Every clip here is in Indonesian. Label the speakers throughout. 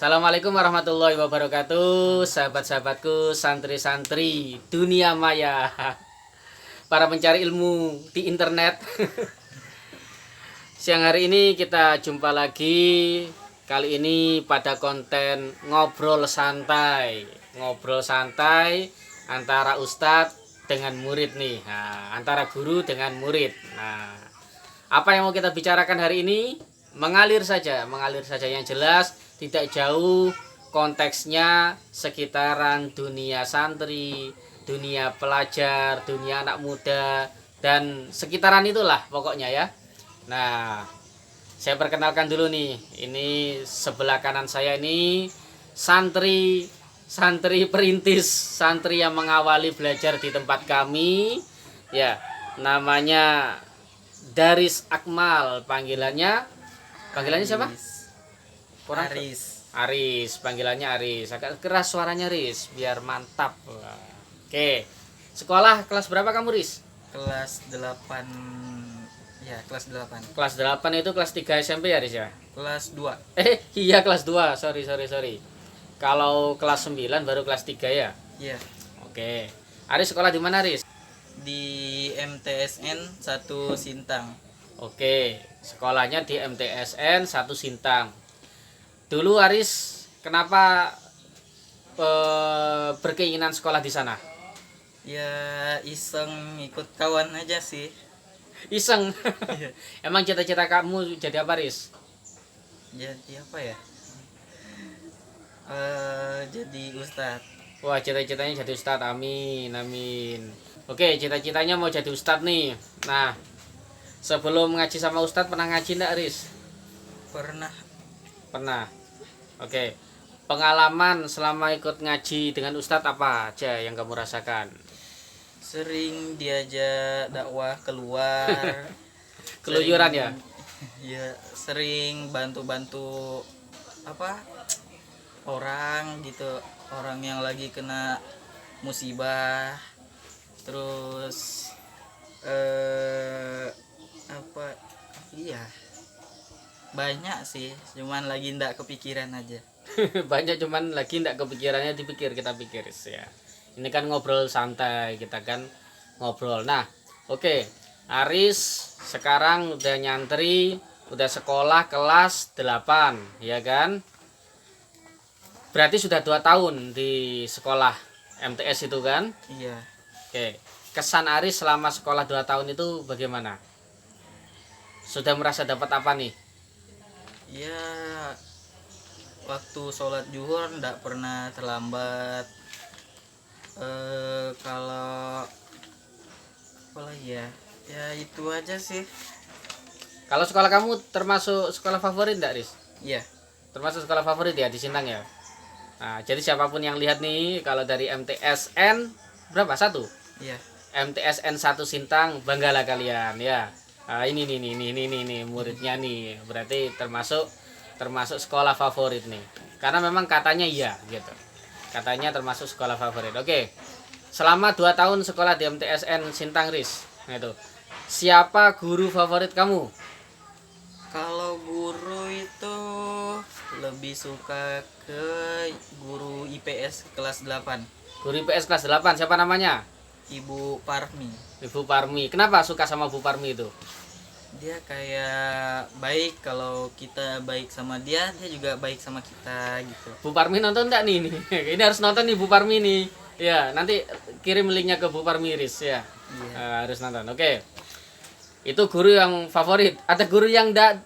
Speaker 1: Assalamualaikum warahmatullahi wabarakatuh, sahabat-sahabatku, santri-santri dunia maya, para pencari ilmu di internet. Siang hari ini kita jumpa lagi, kali ini pada konten ngobrol santai antara ustadz dengan murid nih, antara guru dengan murid. Nah, apa yang mau kita bicarakan hari ini? Mengalir saja yang jelas, tidak jauh, konteksnya sekitaran dunia santri, dunia pelajar, dunia anak muda, dan sekitaran itulah pokoknya ya. Nah, saya perkenalkan dulu nih, ini sebelah kanan saya ini santri perintis, santri yang mengawali belajar di tempat kami ya, namanya Daris Akmal, panggilannya siapa? Aris, panggilannya Aris. Agak keras suaranya, Riz, biar mantap. Oke. Sekolah kelas berapa kamu, Riz?
Speaker 2: Kelas 8. Ya, kelas 8.
Speaker 1: Kelas 8 itu kelas 3 SMP ya, Riz ya?
Speaker 2: Kelas 2.
Speaker 1: Iya kelas 2. Sorry. Kalau kelas 9 baru kelas 3 ya?
Speaker 2: Iya.
Speaker 1: Oke. Aris sekolah di mana, Riz?
Speaker 2: Di MTSN 1 Sintang.
Speaker 1: Oke, sekolahnya di MTSN 1 Sintang. Dulu Aris kenapa berkeinginan sekolah di sana?
Speaker 2: Ya, iseng ikut kawan aja sih.
Speaker 1: Iseng. Emang cita-cita kamu jadi apa, Aris?
Speaker 2: Jadi apa ya? Jadi ustadz.
Speaker 1: Wah, cita-citanya jadi ustadz. Amin. Oke, cita-citanya mau jadi ustadz nih. Nah, sebelum ngaji sama ustadz pernah ngaji enggak, Aris? Pernah. Oke. Pengalaman selama ikut ngaji dengan ustadz apa aja yang kamu rasakan?
Speaker 2: Sering diajak dakwah keluar.
Speaker 1: Keluyuran ya?
Speaker 2: Ya, sering bantu-bantu orang gitu, orang yang lagi kena musibah. Terus banyak sih, cuman lagi ndak kepikiran aja.
Speaker 1: Banyak, cuman lagi ndak kepikirannya, kita pikir ya. Ini kan ngobrol santai, kita kan ngobrol. Nah, oke. Aris sekarang udah nyantri, udah sekolah kelas 8, ya kan? Berarti sudah 2 tahun di sekolah MTS itu kan?
Speaker 2: Iya.
Speaker 1: Oke. Kesan Aris selama sekolah 2 tahun itu bagaimana? Sudah merasa dapat apa nih?
Speaker 2: Ya, waktu sholat zuhur ndak pernah terlambat. Kalau ya itu aja sih.
Speaker 1: Kalau sekolah kamu termasuk sekolah favorit enggak, Riz?
Speaker 2: Iya.
Speaker 1: Termasuk sekolah favorit ya di Sintang ya? Nah, jadi siapapun yang lihat nih, kalau dari MTSN berapa? 1?
Speaker 2: Iya.
Speaker 1: MTSN 1 Sintang, banggalah kalian ya. Nah, ini muridnya nih. Berarti termasuk sekolah favorit nih. Karena memang katanya iya gitu. Katanya termasuk sekolah favorit. Oke. Selama 2 tahun sekolah di MTSN Sintang, Riz. Nah, itu. Siapa guru favorit kamu?
Speaker 2: Kalau guru itu lebih suka ke guru IPS kelas 8.
Speaker 1: Guru IPS kelas 8, siapa namanya?
Speaker 2: Ibu Parmi.
Speaker 1: Ibu Parmi. Kenapa suka sama Bu Parmi itu?
Speaker 2: Dia kayak baik, kalau kita baik sama dia juga baik sama kita gitu.
Speaker 1: Bu Parmi nonton enggak nih? Ini harus nonton nih Bu Parmi nih. Ya, nanti kirim linknya ke Bu Parmi, Riz ya.
Speaker 2: Iya.
Speaker 1: Harus nonton. Oke. Itu guru yang favorit. Ada guru yang enggak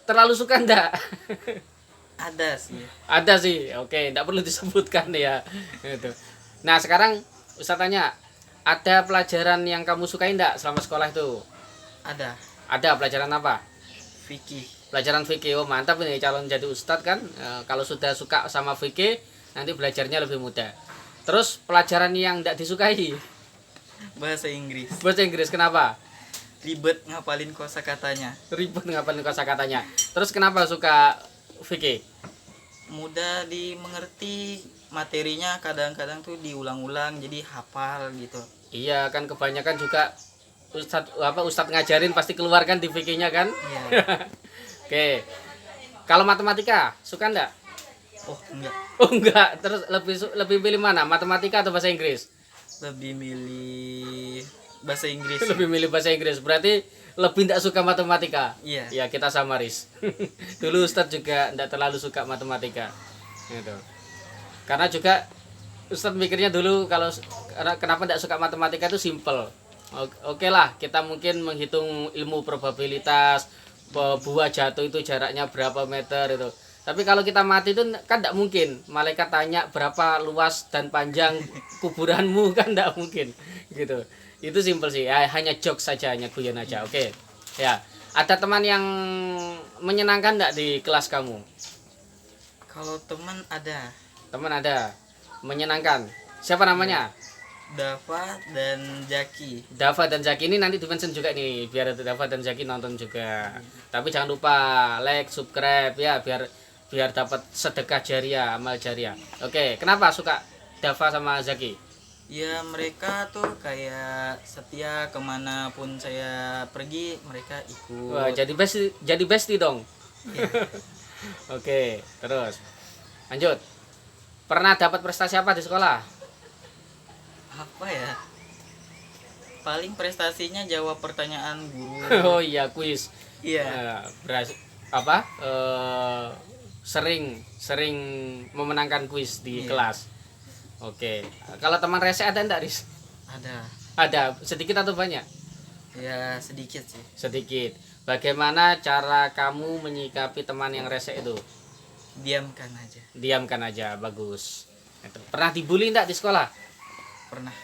Speaker 1: terlalu suka enggak?
Speaker 2: Ada sih.
Speaker 1: Ada sih. Oke, enggak perlu disebutkan ya. Itu. Nah, sekarang Ustaz tanya, ada pelajaran yang kamu sukai enggak selama sekolah itu?
Speaker 2: Ada.
Speaker 1: Ada pelajaran apa?
Speaker 2: Fikih.
Speaker 1: Pelajaran fikih. Oh, mantap ini calon jadi ustadz kan. Kalau sudah suka sama fikih, nanti belajarnya lebih mudah. Terus pelajaran yang enggak disukai?
Speaker 2: Bahasa Inggris.
Speaker 1: Bahasa Inggris, kenapa?
Speaker 2: Ribet ngapalin kosakatanya.
Speaker 1: Ribet ngapalin kosakatanya. Terus kenapa suka fikih?
Speaker 2: Mudah dimengerti, materinya kadang-kadang tuh diulang-ulang jadi hafal gitu.
Speaker 1: Iya, kan kebanyakan juga ustadz ngajarin pasti keluarkan di fikihnya kan?
Speaker 2: Iya.
Speaker 1: Oke. Kalau matematika, suka enggak?
Speaker 2: Oh enggak,
Speaker 1: Oh enggak, terus lebih pilih mana? Matematika atau bahasa Inggris?
Speaker 2: lebih milih bahasa Inggris.
Speaker 1: Lebih milih bahasa Inggris. Berarti lebih tidak suka matematika.
Speaker 2: Iya.
Speaker 1: Ya, kita sama Riz. Dulu Ustadz juga tidak terlalu suka matematika. Gitu. Karena juga Ustadz mikirnya dulu kalau kenapa tidak suka matematika itu simple. Oke lah, kita mungkin menghitung ilmu probabilitas buah jatuh itu jaraknya berapa meter itu. Tapi kalau kita mati itu kan tidak mungkin. Malaikat tanya berapa luas dan panjang kuburanmu kan tidak mungkin. Gitu. Itu simpel sih. Ya, hanya jokes saja, hanya guyon aja. Oke. Ya. Ada teman yang menyenangkan tidak di kelas kamu?
Speaker 2: Kalau teman ada
Speaker 1: Teman ada. Menyenangkan. Siapa namanya?
Speaker 2: Dava dan Jaki.
Speaker 1: Dava dan Zaki ini nanti di-mention juga nih biar Dava dan Zaki nonton juga. Tapi jangan lupa like, subscribe ya biar dapat sedekah jariah, amal jariah. Oke, kenapa suka Dava sama Zaki?
Speaker 2: Ya mereka tuh kayak setia kemanapun saya pergi mereka ikut.
Speaker 1: Wah, jadi bestie dong. Oke, terus lanjut. Pernah dapat prestasi apa di sekolah?
Speaker 2: Apa ya? Paling prestasinya jawab pertanyaan guru.
Speaker 1: Oh iya, kuis.
Speaker 2: Iya.
Speaker 1: Apa? Sering memenangkan kuis di
Speaker 2: Iya.
Speaker 1: kelas. Oke. Kalau teman rese ada enggak, Riz?
Speaker 2: Ada.
Speaker 1: Ada, sedikit atau banyak?
Speaker 2: Ya sedikit sih.
Speaker 1: Sedikit. Bagaimana cara kamu menyikapi teman yang rese itu?
Speaker 2: Diamkan aja.
Speaker 1: Diamkan aja, bagus. Itu. Pernah dibully enggak di sekolah?
Speaker 2: Pernah.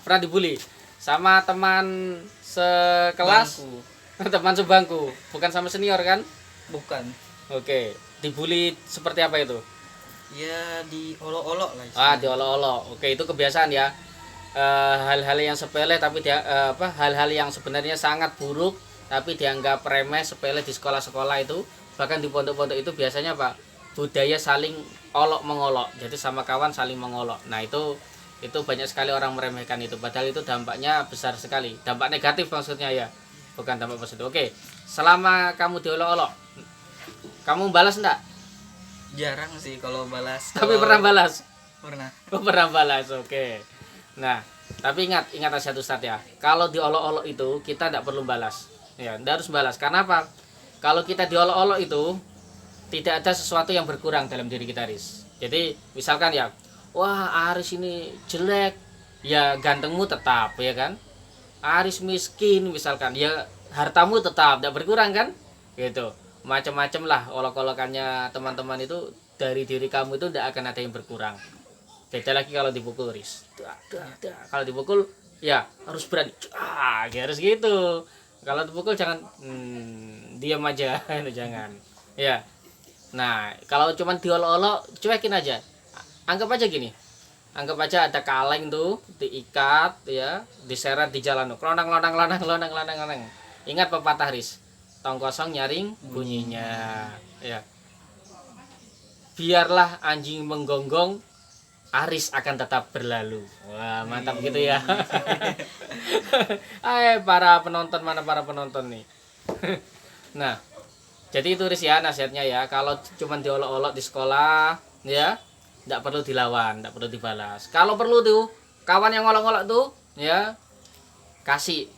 Speaker 1: Pernah dibully sama teman sekelas,
Speaker 2: Bangku.
Speaker 1: teman sebangku, bukan sama senior kan?
Speaker 2: Bukan.
Speaker 1: Oke, dibully seperti apa itu?
Speaker 2: Ya diolok-olok lah.
Speaker 1: Ah, diolok-olok. Oke, itu kebiasaan ya. Hal-hal yang sepele tapi hal-hal yang sebenarnya sangat buruk tapi dianggap remeh sepele di sekolah-sekolah itu, bahkan di pondok-pondok itu biasanya Pak, budaya saling olok mengolok. Jadi sama kawan saling mengolok. Nah, itu banyak sekali orang meremehkan itu, padahal itu dampaknya besar sekali. Dampak negatif maksudnya ya, bukan dampak positif. Oke, selama kamu diolok-olok, kamu balas enggak?
Speaker 2: Jarang sih kalau balas.
Speaker 1: Tapi pernah balas.
Speaker 2: Pernah.
Speaker 1: Oh, pernah balas. Oke. Nah, tapi ingat satu Ustadz ya. Kalau diolok-olok itu kita tidak perlu balas. Ya, tidak harus balas. Karena apa? Kalau kita diolok-olok itu tidak ada sesuatu yang berkurang dalam diri kita, Riz. Jadi, misalkan ya, wah, Aris ini jelek, ya gantengmu tetap, ya kan? Aris miskin misalkan, ya hartamu tetap tidak berkurang kan? Gitu. Macam-macam lah olok-olokannya teman-teman itu dari diri kamu itu tidak akan ada yang berkurang. Beda lagi kalau dipukul, Riz. Kalau dipukul ya harus berani. Ya harus gitu. Kalau dipukul jangan diam aja, itu jangan. Ya. Nah, kalau cuman diolok-olok, cuekin aja. Anggap aja gini. Anggap aja ada kaleng tuh diikat ya, diseret di jalan. Kelonang. Ingat pepatah, Riz. Tong kosong nyaring bunyinya. Ya. Biarlah anjing menggonggong, Aris akan tetap berlalu. Wah, mantap gitu ya. Para penonton, mana para penonton nih. Nah, jadi itu Riz ya nasihatnya ya. Kalau cuma diolok-olok di sekolah ya, tidak perlu dilawan, tidak perlu dibalas. Kalau perlu tuh, kawan yang ngolok-ngolok tuh ya, kasih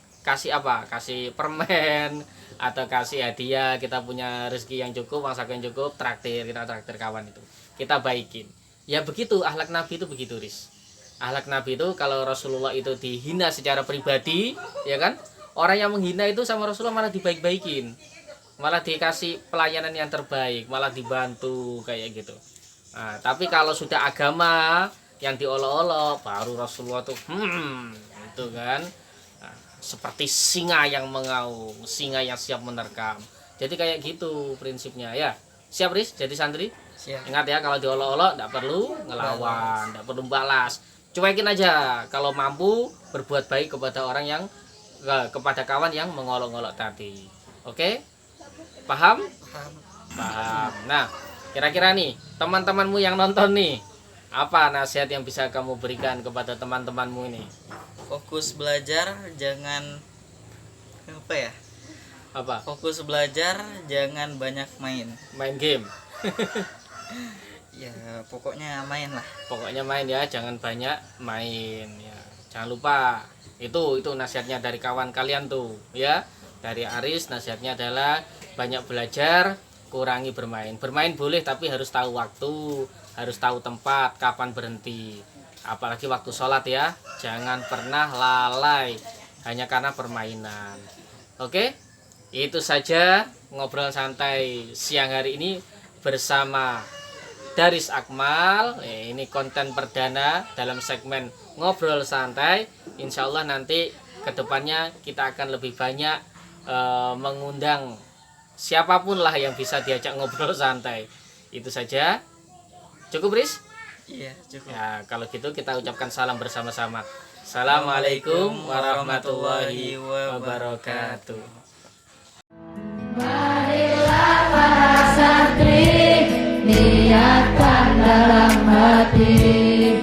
Speaker 1: apa? Kasih permen atau kasih hadiah. Kita punya rezeki yang cukup, uang saku yang cukup, kita traktir kawan itu. Kita baikin. Ya begitu, akhlak Nabi itu begitu, Riz. Akhlak Nabi itu kalau Rasulullah itu dihina secara pribadi, ya kan? Orang yang menghina itu sama Rasulullah malah dibaik-baikin. Malah dikasih pelayanan yang terbaik, malah dibantu kayak gitu. Nah, tapi kalau sudah agama yang diolok-olok, baru Rasulullah tuh itu kan seperti singa yang mengaum, singa yang siap menerkam. Jadi kayak gitu prinsipnya ya. Siap, Riz, jadi santri?
Speaker 2: Siap.
Speaker 1: Ingat ya, kalau diolok-olok tidak perlu ngelawan, tidak perlu balas. Cuekin aja kalau mampu berbuat baik kepada orang yang kepada kawan yang mengolok-olok tadi. Oke? Paham? Paham. Nah, kira-kira nih, teman-temanmu yang nonton nih, apa nasihat yang bisa kamu berikan kepada teman-temanmu ini?
Speaker 2: Fokus belajar, jangan apa ya? Fokus belajar, jangan banyak main.
Speaker 1: Main game.
Speaker 2: Ya pokoknya main lah.
Speaker 1: Pokoknya main ya, jangan banyak main ya. Jangan lupa itu nasihatnya dari kawan kalian tuh ya. Dari Aris nasihatnya adalah banyak belajar, kurangi bermain. Bermain boleh tapi harus tahu waktu, harus tahu tempat, kapan berhenti. Apalagi waktu sholat ya. Jangan pernah lalai hanya karena permainan. Oke? Itu saja ngobrol santai siang hari ini bersama Daris Akmal. Ini konten perdana dalam segmen ngobrol santai. Insya Allah nanti kedepannya kita akan lebih banyak mengundang siapapun lah yang bisa diajak ngobrol santai. Itu saja. Cukup, Riz?
Speaker 2: Iya cukup.
Speaker 1: Ya, kalau gitu kita ucapkan salam bersama-sama. Assalamualaikum warahmatullahi wabarakatuh.
Speaker 3: Marilah para santri niatkan dalam hati,